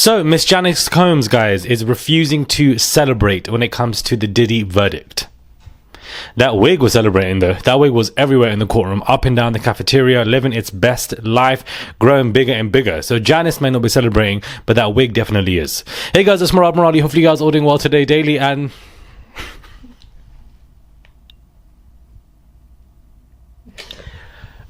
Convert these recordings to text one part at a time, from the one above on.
So, Miss Janice Combs, guys, is refusing to celebrate when it comes to the Diddy verdict. That wig was celebrating though. That wig was everywhere in the courtroom, up and down the cafeteria, living its best life, growing bigger and bigger. So Janice may not be celebrating, but that wig definitely is. Hey guys, it's Murad Muradi. Hopefully you guys are all doing well today, daily, and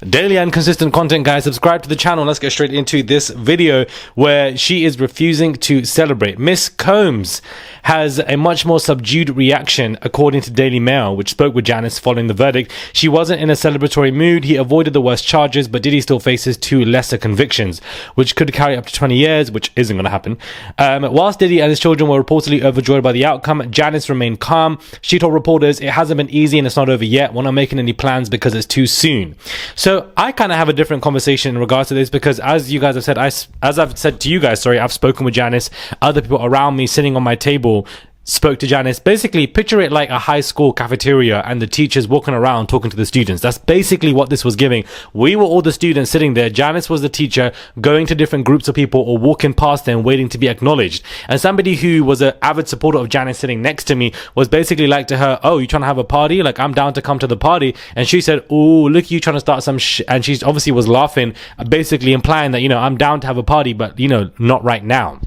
daily and consistent content, guys. Subscribe to the channel. Let's get straight into this video where she is refusing to celebrate. Miss Combs has a much more subdued reaction, according to Daily Mail, which spoke with Janice following the verdict. She wasn't in a celebratory mood. He avoided the worst charges, but Diddy still faces 2 lesser convictions, which could carry up to 20 years, which isn't going to happen. Whilst Diddy and his children were reportedly overjoyed by the outcome, Janice remained calm. She told reporters, "It hasn't been easy and it's not over yet. We're not making any plans because it's too soon." So I kind of have a different conversation in regards to this, because as you guys have said, as I've said to you guys, I've spoken with Janice. Other people around me sitting on my table spoke to Janice. Basically, picture it like a high school cafeteria and the teachers walking around talking to the students. That's basically what this was giving. We were all the students sitting there. Janice was the teacher going to different groups of people or walking past them waiting to be acknowledged. And somebody who was an avid supporter of Janice sitting next to me was basically like to her, "Oh, you trying to have a party? Like, I'm down to come to the party." And she said, "Oh, look, you trying to start some and she obviously was laughing, basically implying that, I'm down to have a party, but, not right now.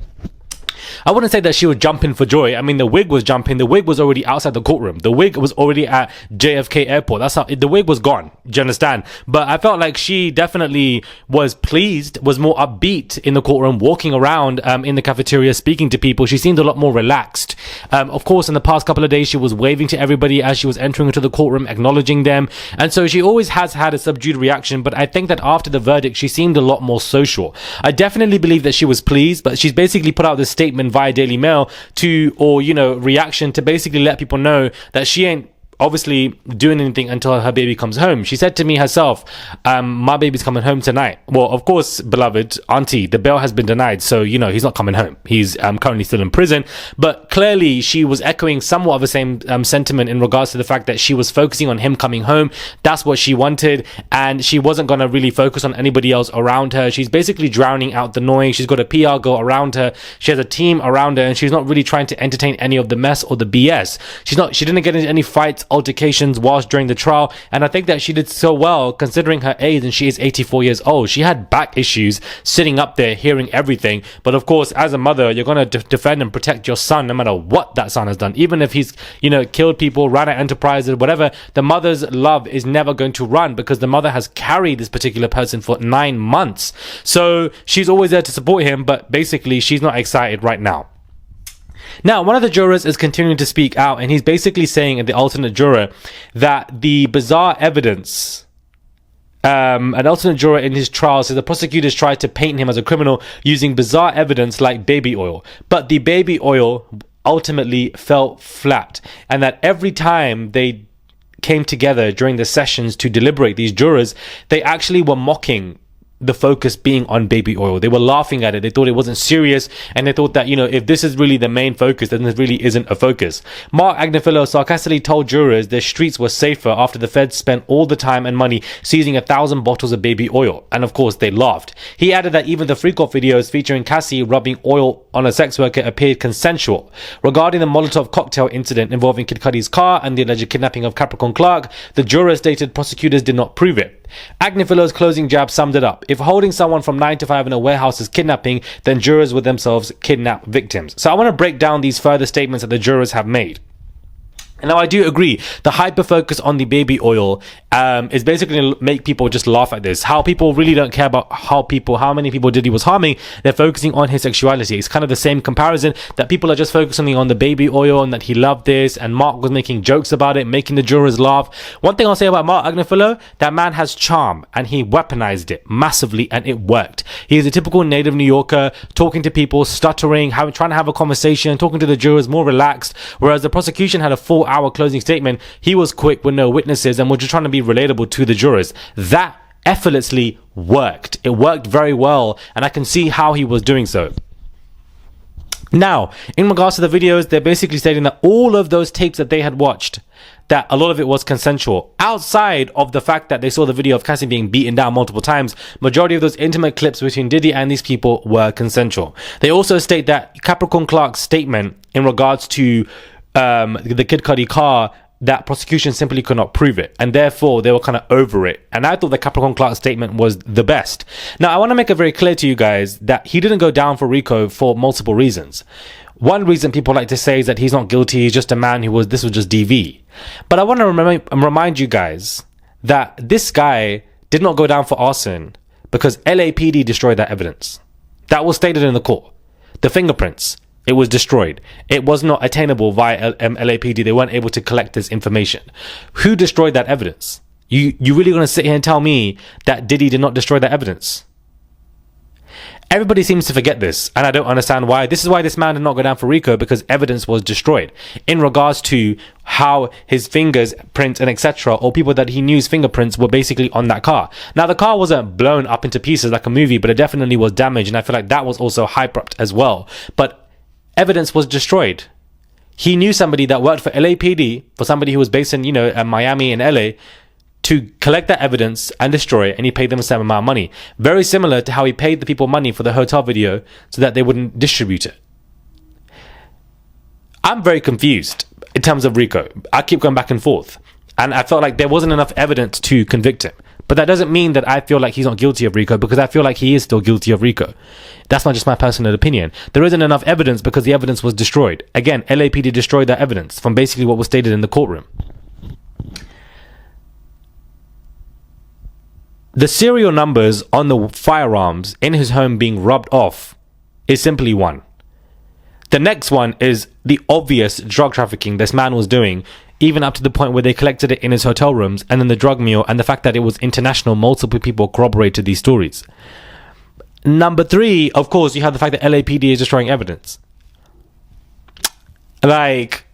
I wouldn't say that she was jumping for joy. I mean, the wig was jumping. The wig was already outside the courtroom. The wig was already at JFK Airport. That's how the wig was gone. Do you understand? But I felt like she definitely was pleased, was more upbeat in the courtroom, walking around in the cafeteria, speaking to people. She seemed a lot more relaxed. Of course, in the past couple of days, she was waving to everybody as she was entering into the courtroom, acknowledging them. And so she always has had a subdued reaction. But I think that after the verdict, she seemed a lot more social. I definitely believe that she was pleased, but she's basically put out this statement via Daily Mail reaction to basically let people know that she ain't obviously doing anything until her baby comes home. She said to me herself, "My baby's coming home tonight." Well, of course, beloved auntie, the bail has been denied, so he's not coming home. He's currently still in prison. But clearly she was echoing somewhat of the same sentiment in regards to the fact that she was focusing on him coming home. That's what she wanted, and she wasn't going to really focus on anybody else around her. She's basically drowning out the noise. She's got a PR girl around her. She has a team around her, and she's not really trying to entertain any of the mess or the BS. She didn't get into any fights, altercations whilst during the trial, and I think that she did so well considering her age, and she is 84 years old. She had back issues sitting up there hearing everything, but of course, as a mother, you're going to defend and protect your son no matter what that son has done. Even if he's killed people, ran an enterprise, whatever, the mother's love is never going to run, because the mother has carried this particular person for 9 months. So she's always there to support him, but basically she's not excited right now. Now, one of the jurors is continuing to speak out, and he's basically saying, the alternate juror, that the bizarre evidence, an alternate juror in his trial says the prosecutors tried to paint him as a criminal using bizarre evidence like baby oil, but the baby oil ultimately fell flat, and that every time they came together during the sessions to deliberate, these jurors, they actually were mocking the focus being on baby oil. They were laughing at it. They thought it wasn't serious, and they thought that, if this is really the main focus, then this really isn't a focus. Mark Agnifilo sarcastically told jurors their streets were safer after the feds spent all the time and money seizing 1,000 bottles of baby oil, and of course they laughed. He added that even the free court videos featuring Cassie rubbing oil on a sex worker appeared consensual. Regarding the Molotov cocktail incident involving Kid Cudi's car and the alleged kidnapping of Capricorn Clark, the juror stated prosecutors did not prove it. Agnifilo's closing jab summed it up. If holding someone from 9 to 5 in a warehouse is kidnapping, then jurors would themselves kidnap victims. So I want to break down these further statements that the jurors have made. And now I do agree, the hyper focus on the baby oil is basically going to make people just laugh at this. How people really don't care about how many people Diddy was harming. They're focusing on his sexuality. It's kind of the same comparison that people are just focusing on the baby oil and that he loved this, and Mark was making jokes about it, making the jurors laugh. One thing I'll say about Mark Agnifilo, that man has charm, and he weaponized it massively, and it worked. He is a typical native New Yorker, talking to people, stuttering, trying to have a conversation, talking to the jurors, more relaxed, whereas the prosecution had a 4-hour closing statement. He was quick with no witnesses and was just trying to be relatable to the jurors. That effortlessly worked. It worked very well, and I can see how he was doing so. Now, in regards to the videos, they're basically stating that all of those tapes that they had watched, that a lot of it was consensual. Outside of the fact that they saw the video of Cassie being beaten down multiple times, majority of those intimate clips between Diddy and these people were consensual. They also state that Capricorn Clark's statement in regards to the Kid Cudi car, that prosecution simply could not prove it, and therefore they were kind of over it. And I thought the Capricorn Clark statement was the best. Now, I want to make it very clear to you guys that he didn't go down for RICO for multiple reasons. One reason people like to say is that he's not guilty, he's just a man who this was just DV. But I want to remind you guys that this guy did not go down for arson because LAPD destroyed that evidence. That was stated in the court. The fingerprints, it was destroyed. It was not attainable via LAPD. They weren't able to collect this information. Who destroyed that evidence? You really going to sit here and tell me that Diddy did not destroy that evidence? Everybody seems to forget this, and I don't understand why. This is why this man did not go down for RICO, because evidence was destroyed in regards to how his fingers prints and etc., or people that he knew's fingerprints were basically on that car. Now, the car wasn't blown up into pieces like a movie, but it definitely was damaged, and I feel like that was also hyped as well. But evidence was destroyed. He knew somebody that worked for LAPD, for somebody who was based in, Miami and LA, to collect that evidence and destroy it, and he paid them a certain amount of money. Very similar to how he paid the people money for the hotel video so that they wouldn't distribute it. I'm very confused in terms of RICO. I keep going back and forth, and I felt like there wasn't enough evidence to convict him. But that doesn't mean that I feel like he's not guilty of RICO, because I feel like he is still guilty of RICO. That's not just my personal opinion. There isn't enough evidence because the evidence was destroyed. Again, LAPD destroyed that evidence from basically what was stated in the courtroom. The serial numbers on the firearms in his home being rubbed off is simply one. The next one is the obvious drug trafficking this man was doing, even up to the point where they collected it in his hotel rooms, and then the drug mule and the fact that it was international. Multiple people corroborated these stories. Number three, of course, you have the fact that LAPD is destroying evidence. Like,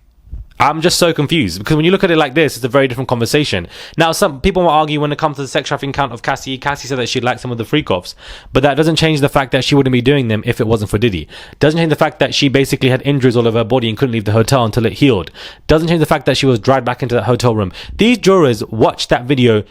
I'm just so confused, because when you look at it like this, it's a very different conversation. Now, some people will argue when it comes to the sex trafficking count of Cassie said that she'd like some of the freak-offs, but that doesn't change the fact that she wouldn't be doing them if it wasn't for Diddy. Doesn't change the fact that she basically had injuries all over her body and couldn't leave the hotel until it healed. Doesn't change the fact that she was dragged back into that hotel room. These jurors watched that video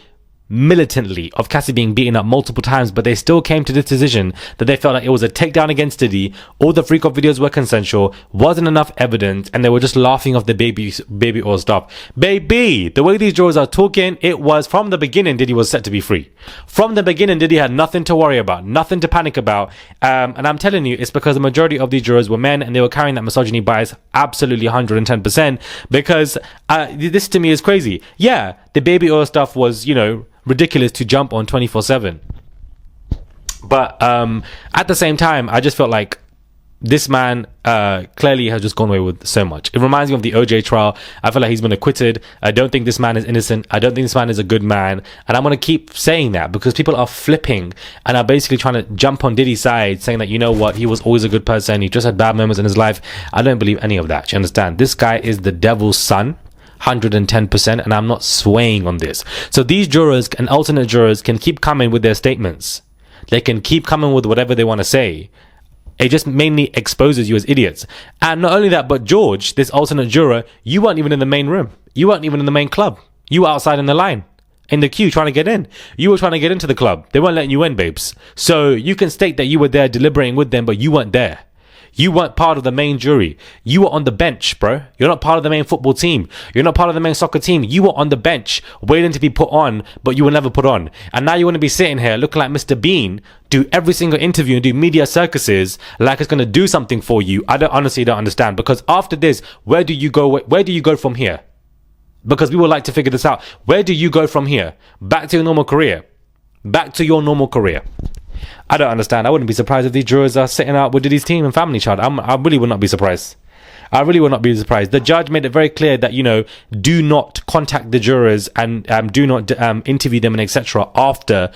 militantly of Cassie being beaten up multiple times, but they still came to this decision that they felt like it was a takedown against Diddy. All the freak-off videos were consensual, wasn't enough evidence, and they were just laughing off the baby oil stuff. Baby, the way these jurors are talking, it was from the beginning Diddy was set to be free. From the beginning, Diddy had nothing to worry about, nothing to panic about, and I'm telling you, it's because the majority of these jurors were men, and they were carrying that misogyny bias absolutely 110%, because this to me is crazy. Yeah, the baby oil stuff was, ridiculous to jump on 24/7, but at the same time, I just felt like this man clearly has just gone away with so much. It reminds me of the OJ trial. I feel like he's been acquitted. I don't think this man is innocent. I don't think this man is a good man, and I'm going to keep saying that because people are flipping and are basically trying to jump on Diddy's side, saying that, you know what, he was always a good person, he just had bad moments in his life. I don't believe any of that. You understand? This guy is the devil's son, 110%, and I'm not swaying on this. So these jurors and alternate jurors can keep coming with their statements. They can keep coming with whatever they want to say. It just mainly exposes you as idiots. And not only that, but George, this alternate juror, you weren't even in the main room. You weren't even in the main club. You were outside in the line, in the queue, trying to get in. You were trying to get into the club. They weren't letting you in, babes. So you can state that you were there deliberating with them, but you weren't there. You weren't part of the main jury. You were on the bench, bro. You're not part of the main football team. You're not part of the main soccer team. You were on the bench waiting to be put on, but you were never put on. And now you want to be sitting here looking like Mr. Bean, do every single interview and do media circuses like it's going to do something for you. I honestly don't understand, because after this, where do you go from here? Because we would like to figure this out. Where do you go from here? Back to your normal career. Back to your normal career. I don't understand. I wouldn't be surprised if these jurors are sitting out with Diddy's team and family child. I really would not be surprised. I really would not be surprised. The judge made it very clear that, do not contact the jurors and do not interview them and etc. after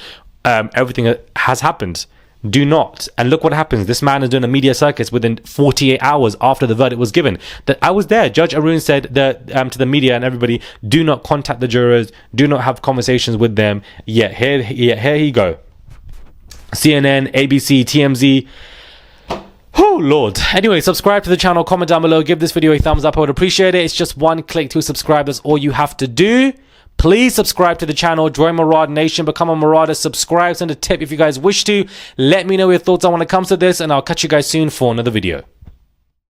everything has happened. Do not. And look what happens. This man is doing a media circus within 48 hours after the verdict was given. That I was there. Judge Arun said that to the media and everybody, do not contact the jurors. Do not have conversations with them. Here he go. CNN, ABC, TMZ. Oh Lord. Anyway, subscribe to the channel, comment down below, give this video a thumbs up. I would appreciate it. It's just one click to subscribe. That's all you have to do. Please subscribe to the channel, join Marauder Nation, become a Marauder, subscribe, send a tip if you guys wish to. Let me know your thoughts on when it comes to this, and I'll catch you guys soon for another video.